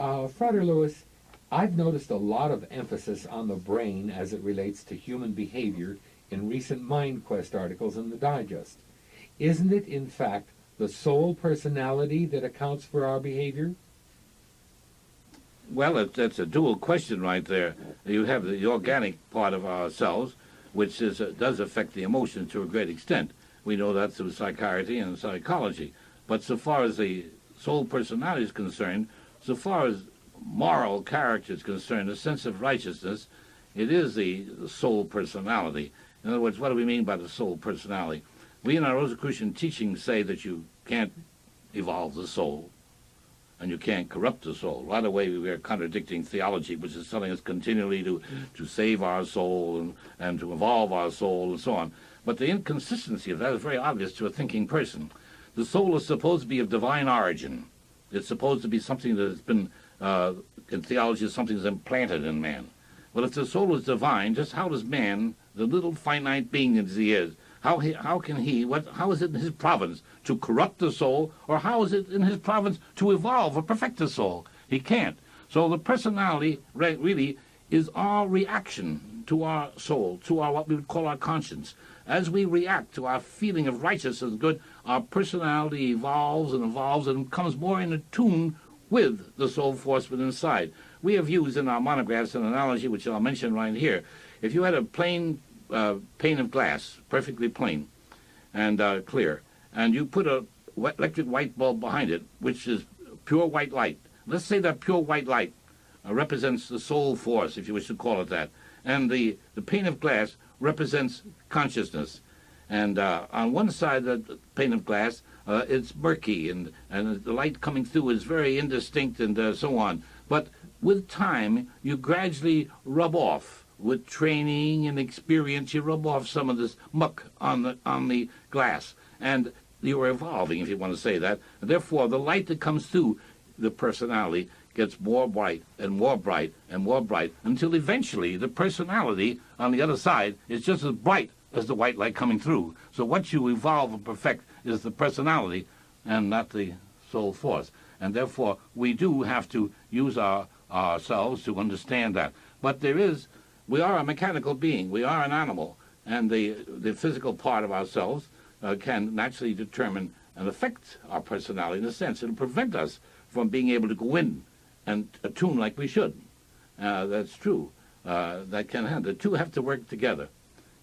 Frater Lewis, I've noticed a lot of emphasis on the brain as it relates to human behavior in recent MindQuest articles in the Digest. Isn't it, in fact, the soul personality that accounts for our behavior? Well, it's a dual question right there. You have the organic part of ourselves, which does affect the emotions to a great extent. We know that through psychiatry and psychology. But so far as the soul personality is concerned, so far as moral character is concerned, the sense of righteousness, it is the soul personality. In other words, what do we mean by the soul personality? We in our Rosicrucian teaching say that you can't evolve the soul and you can't corrupt the soul. Right away we are contradicting theology, which is telling us continually to save our soul and to evolve our soul and so on. But the inconsistency of that is very obvious to a thinking person. The soul is supposed to be of divine origin. It's supposed to be something that has been, in theology, something that's implanted in man. Well, if the soul is divine, just how does man, the little finite being as he is, how is it in his province to corrupt the soul, or how is it in his province to evolve or perfect the soul? He can't. So the personality really is our reaction to our soul, to our what we would call our conscience. As we react to our feeling of righteousness and good, our personality evolves and comes more in tune with the soul force within inside. We have used in our monographs an analogy which I'll mention right here. If you had a plain pane of glass, perfectly plain and clear, and you put a electric white bulb behind it, which is pure white light. Let's say that pure white light represents the soul force, if you wish to call it that, and the pane of glass represents consciousness. And on one side of the pane of glass, it's murky, and the light coming through is very indistinct and so on. But with time, you gradually rub off. With training and experience, you rub off some of this muck on the glass, and you are evolving, if you want to say that. And therefore, the light that comes through the personality gets more bright and more bright and more bright, until eventually the personality on the other side is just as bright as the white light coming through. So what you evolve and perfect is the personality and not the soul force. And therefore, we do have to use ourselves to understand that. But we are a mechanical being. We are an animal. And the physical part of ourselves can naturally determine and affect our personality in a sense. It'll prevent us from being able to go in and attune like we should. That's true. That can happen. The two have to work together.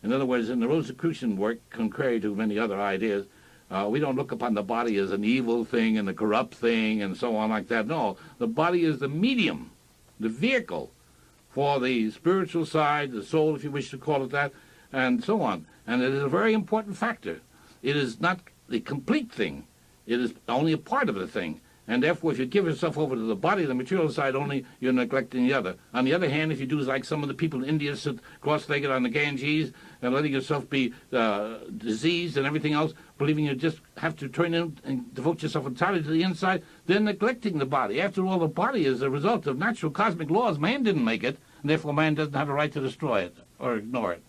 In other words, in the Rosicrucian work, contrary to many other ideas, we don't look upon the body as an evil thing and a corrupt thing and so on like that. No, the body is the medium, the vehicle for the spiritual side, the soul, if you wish to call it that, and so on. And it is a very important factor. It is not the complete thing. It is only a part of the thing. And therefore, if you give yourself over to the body, the material side only, you're neglecting the other. On the other hand, if you do like some of the people in India sit cross-legged on the Ganges and letting yourself be diseased and everything else, believing you just have to turn in and devote yourself entirely to the inside, they're neglecting the body. After all, the body is a result of natural cosmic laws. Man didn't make it, and therefore man doesn't have a right to destroy it or ignore it.